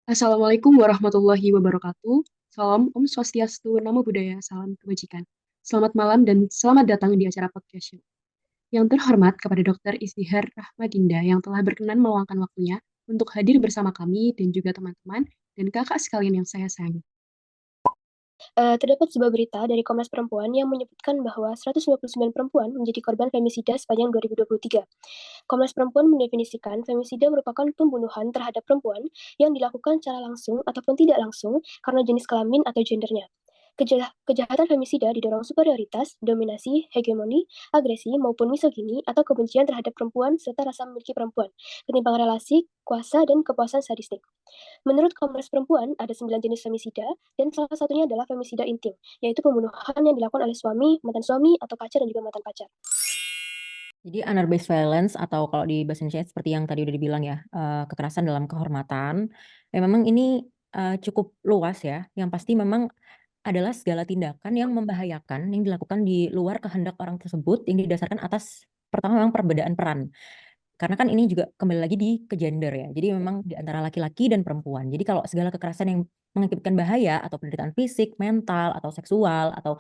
Assalamualaikum warahmatullahi wabarakatuh. Salam Om Swastiastu, Namo Buddhaya, salam kebajikan. Selamat malam dan selamat datang di acara podcast show. Yang terhormat kepada Dr. Istihar Rahmadinda yang telah berkenan meluangkan waktunya untuk hadir bersama kami dan juga teman-teman dan kakak sekalian yang saya sayangi. Terdapat sebuah berita dari Komnas Perempuan yang menyebutkan bahwa 159 perempuan menjadi korban femisida sepanjang 2023. Komnas Perempuan mendefinisikan femisida merupakan pembunuhan terhadap perempuan yang dilakukan secara langsung ataupun tidak langsung karena jenis kelamin atau gendernya. Kejahatan femisida didorong superioritas, dominasi, hegemoni, agresi, maupun misogini atau kebencian terhadap perempuan serta rasa memiliki perempuan, ketimpangan relasi, kuasa, dan kepuasan sadistik. Menurut Komnas Perempuan, ada 9 jenis femisida, dan salah satunya adalah femisida intim, yaitu pembunuhan yang dilakukan oleh suami, mantan suami, atau pacar dan juga mantan pacar. Jadi honor based violence atau kalau di bahasa Indonesia seperti yang tadi udah dibilang ya, kekerasan dalam kehormatan, ya memang ini, cukup luas ya, yang pasti memang adalah segala tindakan yang membahayakan yang dilakukan di luar kehendak orang tersebut yang didasarkan atas pertama memang perbedaan peran. Karena kan ini juga kembali lagi ke gender ya, jadi memang di antara laki-laki dan perempuan. Jadi kalau segala kekerasan yang mengakibatkan bahaya atau penderitaan fisik, mental, atau seksual, atau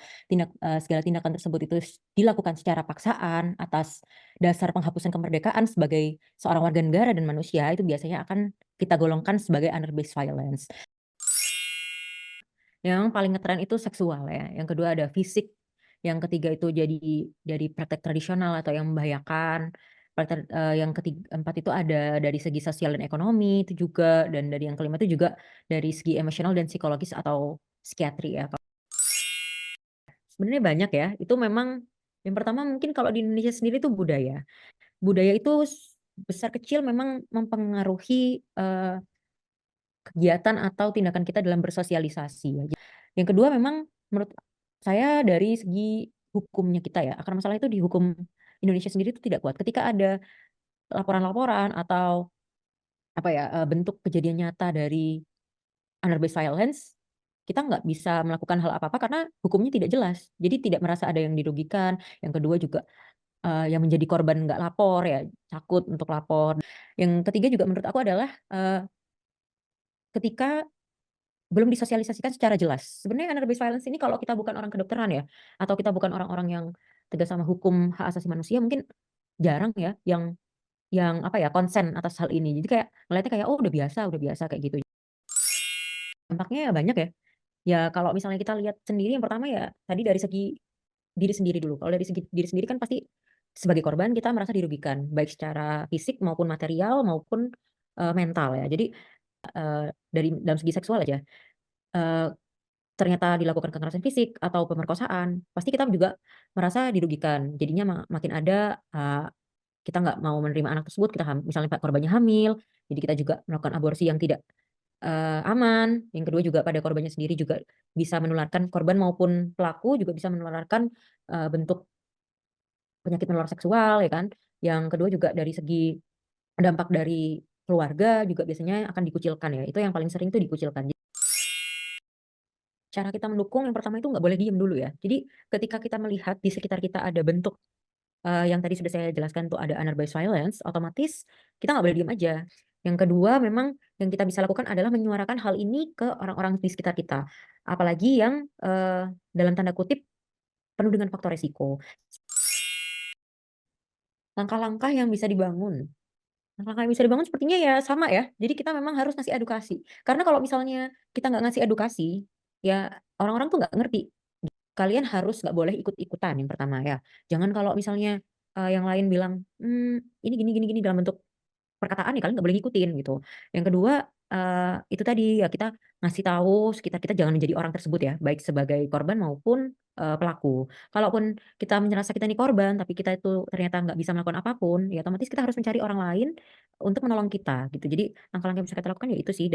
segala tindakan tersebut itu dilakukan secara paksaan atas dasar penghapusan kemerdekaan sebagai seorang warga negara dan manusia, itu biasanya akan kita golongkan sebagai honor based violence. Yang paling ngetren itu seksual ya, yang kedua ada fisik, yang ketiga itu jadi praktek tradisional atau yang membahayakan, yang keempat itu ada dari segi sosial dan ekonomi itu juga, dan dari yang kelima itu juga dari segi emosional dan psikologis atau psikiatri ya. Sebenarnya banyak ya, itu memang yang pertama mungkin kalau di Indonesia sendiri itu budaya. Budaya itu besar kecil memang mempengaruhi, kegiatan atau tindakan kita dalam bersosialisasi ya. Yang kedua memang menurut saya dari segi hukumnya kita ya, akar masalah itu di hukum Indonesia sendiri itu tidak kuat. Ketika ada laporan-laporan atau apa ya, bentuk kejadian nyata dari honor based violence, kita nggak bisa melakukan hal apa-apa karena hukumnya tidak jelas. Jadi tidak merasa ada yang dirugikan. Yang kedua juga, yang menjadi korban nggak lapor ya, takut untuk lapor. Yang ketiga juga menurut aku adalah, ketika belum disosialisasikan secara jelas. Sebenarnya honor based violence ini kalau kita bukan orang kedokteran ya, atau kita bukan orang-orang yang tegas sama hukum hak asasi manusia, mungkin jarang ya yang apa ya, konsen atas hal ini. Jadi kayak ngelihatnya kayak, "Oh udah biasa," kayak gitu. Dampaknya ya banyak ya. Ya kalau misalnya kita lihat sendiri yang pertama ya tadi dari segi diri sendiri dulu. Kalau dari segi diri sendiri kan pasti sebagai korban kita merasa dirugikan, baik secara fisik maupun material maupun, mental ya. Jadi, dari dalam segi seksual aja, eee ternyata dilakukan kekerasan fisik atau pemerkosaan, pasti kita juga merasa dirugikan. Jadinya makin ada, kita nggak mau menerima anak tersebut, kita misalnya korbannya hamil, jadi kita juga melakukan aborsi yang tidak, aman. Yang kedua juga pada korbannya sendiri juga bisa menularkan korban maupun pelaku juga bisa menularkan, bentuk penyakit menular seksual ya kan. Yang kedua juga dari segi dampak dari keluarga juga biasanya akan dikucilkan ya, itu yang paling sering tuh dikucilkan. Cara kita mendukung yang pertama itu nggak boleh diem dulu ya. Jadi ketika kita melihat di sekitar kita ada bentuk, yang tadi sudah saya jelaskan tuh ada honor based violence, otomatis kita nggak boleh diem aja. Yang kedua memang yang kita bisa lakukan adalah menyuarakan hal ini ke orang-orang di sekitar kita. Apalagi yang, dalam tanda kutip penuh dengan faktor resiko. Langkah-langkah yang bisa dibangun. Langkah-langkah yang bisa dibangun sepertinya ya sama ya. Jadi kita memang harus ngasih edukasi. Karena kalau misalnya kita nggak ngasih edukasi, ya orang-orang tuh nggak ngerti. Kalian harus nggak boleh ikut-ikutan yang pertama ya. Jangan kalau misalnya, yang lain bilang, ini gini gini gini dalam bentuk perkataan ya kalian nggak boleh ngikutin gitu. Yang kedua, itu tadi ya kita ngasih tahu sekitar kita jangan menjadi orang tersebut ya, baik sebagai korban maupun, pelaku. Kalaupun kita merasa kita ini korban, tapi kita itu ternyata nggak bisa melakukan apapun, ya otomatis kita harus mencari orang lain untuk menolong kita gitu. Jadi langkah-langkah yang bisa kita lakukan ya itu sih